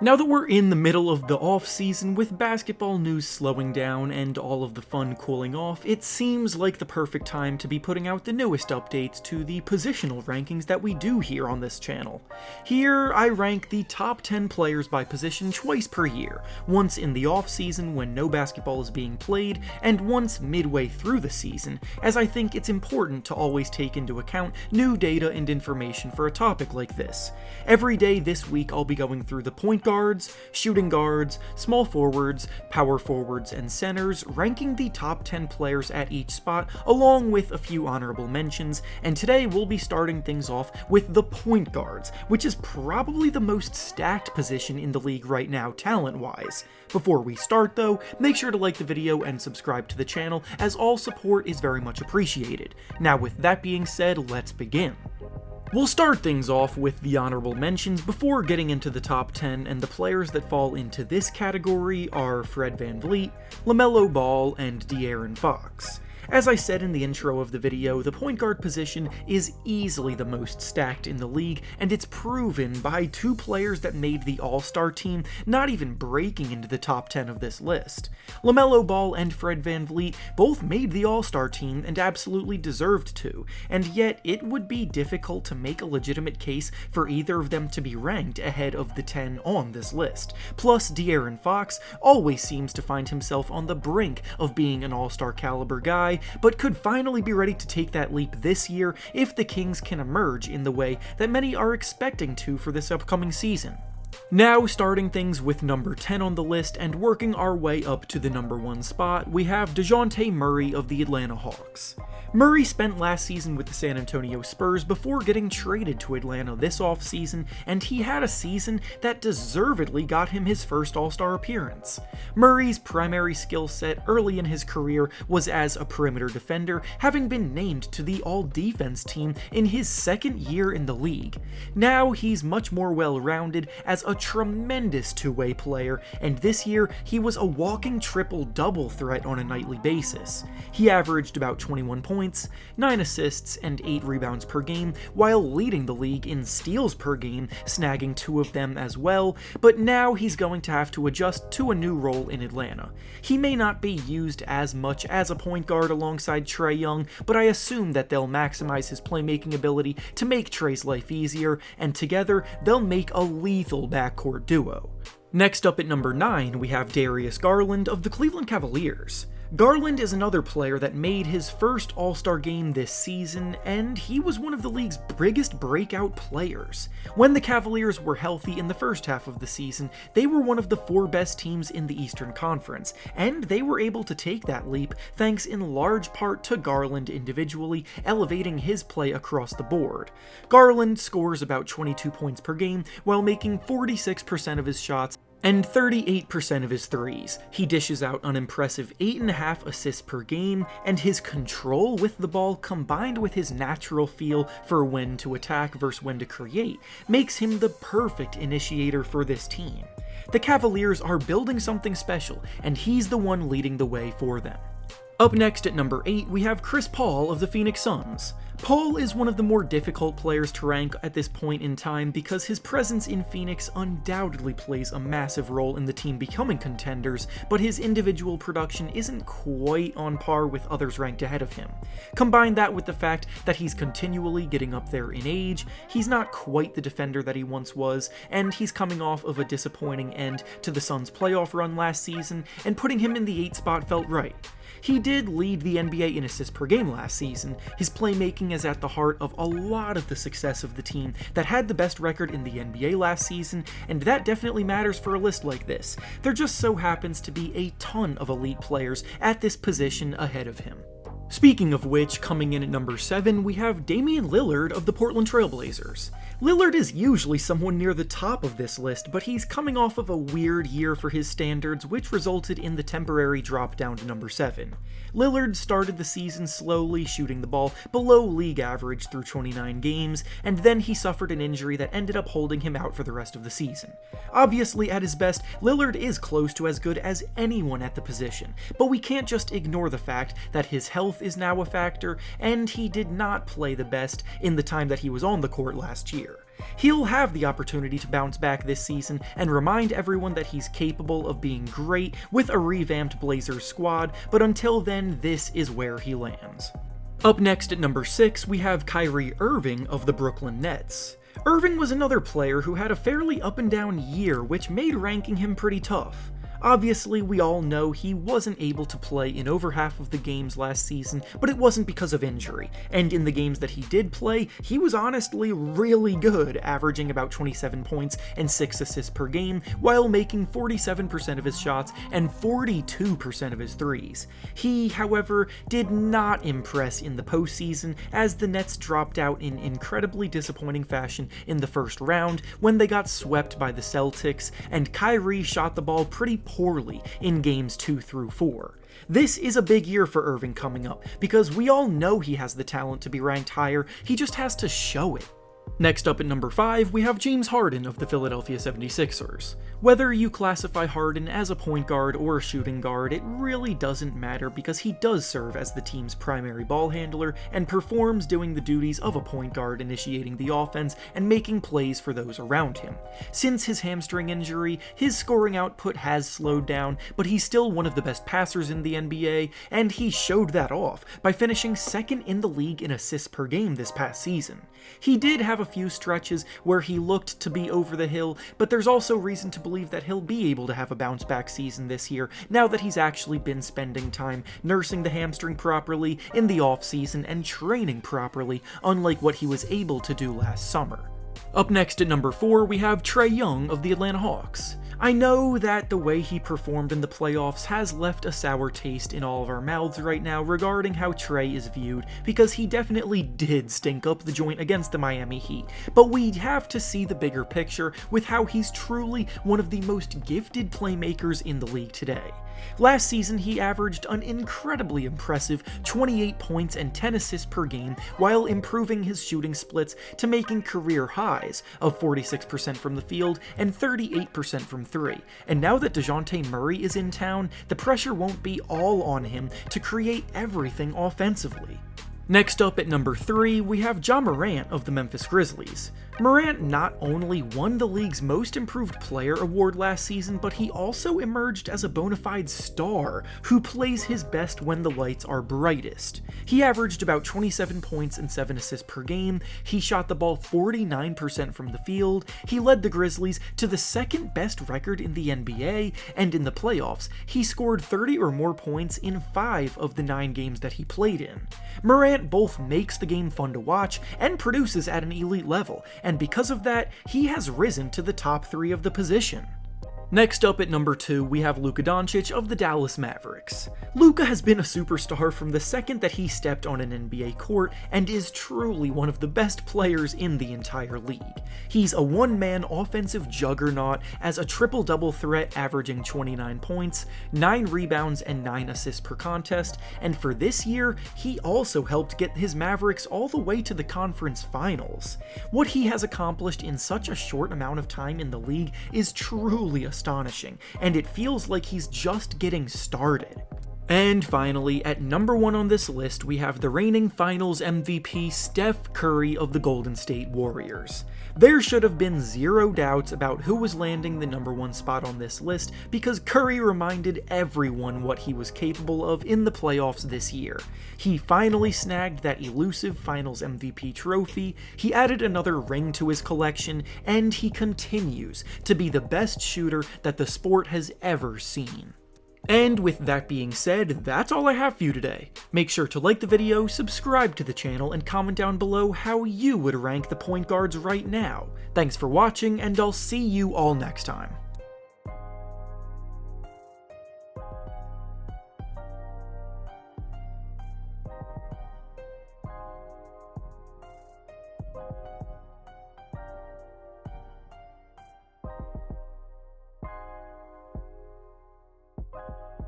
Now that we're in the middle of the off-season with basketball news slowing down and all of the fun cooling off, it seems like the perfect time to be putting out the newest updates to the positional rankings that we do here on this channel. Here, I rank the top 10 players by position twice per year, once in the off-season when no basketball is being played, and once midway through the season, as I think it's important to always take into account new data and information for a topic like this. Every day this week I'll be going through the point guards, shooting guards, small forwards, power forwards, and centers, ranking the top 10 players at each spot, along with a few honorable mentions, and today we'll be starting things off with the point guards, which is probably the most stacked position in the league right now talent-wise. Before we start though, make sure to like the video and subscribe to the channel, as all support is very much appreciated. Now with that being said, let's begin. We'll start things off with the honorable mentions before getting into the top 10, and the players that fall into this category are Fred VanVleet, LaMelo Ball, and De'Aaron Fox. As I said in the intro of the video, the point guard position is easily the most stacked in the league, and it's proven by two players that made the All-Star team not even breaking into the top 10 of this list. LaMelo Ball and Fred VanVleet both made the All-Star team and absolutely deserved to, and yet it would be difficult to make a legitimate case for either of them to be ranked ahead of the 10 on this list. Plus, De'Aaron Fox always seems to find himself on the brink of being an All-Star caliber guy, but could finally be ready to take that leap this year if the Kings can emerge in the way that many are expecting to for this upcoming season. Now, starting things with number 10 on the list and working our way up to the number 1 spot, we have Dejounte Murray of the Atlanta Hawks. Murray spent last season with the San Antonio Spurs before getting traded to Atlanta this offseason, and he had a season that deservedly got him his first All-Star appearance. Murray's primary skill set early in his career was as a perimeter defender, having been named to the All-Defense team in his second year in the league. Now he's much more well-rounded as a tremendous two-way player, and this year he was a walking triple-double threat on a nightly basis. He averaged about 21 points, 9 assists, and 8 rebounds per game, while leading the league in steals per game, snagging 2 of them as well, but now he's going to have to adjust to a new role in Atlanta. He may not be used as much as a point guard alongside Trae Young, but I assume that they'll maximize his playmaking ability to make Trae's life easier, and together they'll make a lethal backcourt duo. Next up at number 9, we have Darius Garland of the Cleveland Cavaliers. Garland is another player that made his first All-Star game this season, and he was one of the league's biggest breakout players. When the Cavaliers were healthy in the first half of the season, they were one of the 4 best teams in the Eastern Conference, and they were able to take that leap thanks in large part to Garland individually elevating his play across the board. Garland scores about 22 points per game while making 46% of his shots and 38% of his threes. He dishes out an impressive 8.5 assists per game, and his control with the ball combined with his natural feel for when to attack versus when to create makes him the perfect initiator for this team. The Cavaliers are building something special, and he's the one leading the way for them. Up next at number 8, we have Chris Paul of the Phoenix Suns. Paul is one of the more difficult players to rank at this point in time because his presence in Phoenix undoubtedly plays a massive role in the team becoming contenders, but his individual production isn't quite on par with others ranked ahead of him. Combine that with the fact that he's continually getting up there in age, he's not quite the defender that he once was, and he's coming off of a disappointing end to the Suns' playoff run last season, and putting him in the 8 spot felt right. He did lead the NBA in assists per game last season. His playmaking is at the heart of a lot of the success of the team that had the best record in the NBA last season, and that definitely matters for a list like this. There just so happens to be a ton of elite players at this position ahead of him. Speaking of which, coming in at number 7, we have Damian Lillard of the Portland Trail Blazers. Lillard is usually someone near the top of this list, but he's coming off of a weird year for his standards, which resulted in the temporary drop down to number 7. Lillard started the season slowly, shooting the ball below league average through 29 games, and then he suffered an injury that ended up holding him out for the rest of the season. Obviously, at his best, Lillard is close to as good as anyone at the position, but we can't just ignore the fact that his health is now a factor, and he did not play the best in the time that he was on the court last year. He'll have the opportunity to bounce back this season and remind everyone that he's capable of being great with a revamped Blazers squad, but until then, this is where he lands. Up next at number 6, we have Kyrie Irving of the Brooklyn Nets. Irving was another player who had a fairly up and down year, which made ranking him pretty tough. Obviously, we all know he wasn't able to play in over half of the games last season, but it wasn't because of injury, and in the games that he did play, he was honestly really good, averaging about 27 points and 6 assists per game, while making 47% of his shots and 42% of his threes. He, however, did not impress in the postseason, as the Nets dropped out in incredibly disappointing fashion in the first round when they got swept by the Celtics, and Kyrie shot the ball pretty poorly in games 2 through 4. This is a big year for Irving coming up, because we all know he has the talent to be ranked higher, he just has to show it. Next up at number 5, we have James Harden of the Philadelphia 76ers. Whether you classify Harden as a point guard or a shooting guard, it really doesn't matter because he does serve as the team's primary ball handler and performs doing the duties of a point guard, initiating the offense and making plays for those around him. Since his hamstring injury, his scoring output has slowed down, but he's still one of the best passers in the NBA, and he showed that off by finishing second in the league in assists per game this past season. He did have a few stretches where he looked to be over the hill, but there's also reason to believe that he'll be able to have a bounce back season this year now that he's actually been spending time nursing the hamstring properly in the offseason and training properly, unlike what he was able to do last summer. Up next at number 4, we have Trae Young of the Atlanta Hawks. I know that the way he performed in the playoffs has left a sour taste in all of our mouths right now regarding how Trae is viewed, because he definitely did stink up the joint against the Miami Heat, but we have to see the bigger picture with how he's truly one of the most gifted playmakers in the league today. Last season, he averaged an incredibly impressive 28 points and 10 assists per game while improving his shooting splits to making career highs of 46% from the field and 38% from 3. And now that Dejounte Murray is in town, the pressure won't be all on him to create everything offensively. Next up at number 3, we have Ja Morant of the Memphis Grizzlies. Morant not only won the league's Most Improved Player award last season, but he also emerged as a bona fide star who plays his best when the lights are brightest. He averaged about 27 points and 7 assists per game, he shot the ball 49% from the field, he led the Grizzlies to the second best record in the NBA, and in the playoffs, he scored 30 or more points in 5 of the 9 games that he played in. Morant both makes the game fun to watch and produces at an elite level, and because of that, he has risen to the top 3 of the position. Next up at number 2, we have Luka Doncic of the Dallas Mavericks. Luka has been a superstar from the second that he stepped on an NBA court and is truly one of the best players in the entire league. He's a one-man offensive juggernaut as a triple-double threat averaging 29 points, 9 rebounds, and 9 assists per contest, and for this year, he also helped get his Mavericks all the way to the conference finals. What he has accomplished in such a short amount of time in the league is truly astonishing, and it feels like he's just getting started. And finally, at number 1 on this list, we have the reigning Finals MVP Steph Curry of the Golden State Warriors. There should have been zero doubts about who was landing the number 1 spot on this list, because Curry reminded everyone what he was capable of in the playoffs this year. He finally snagged that elusive Finals MVP trophy, he added another ring to his collection, and he continues to be the best shooter that the sport has ever seen. And with that being said, that's all I have for you today. Make sure to like the video, subscribe to the channel, and comment down below how you would rank the point guards right now. Thanks for watching, and I'll see you all next time.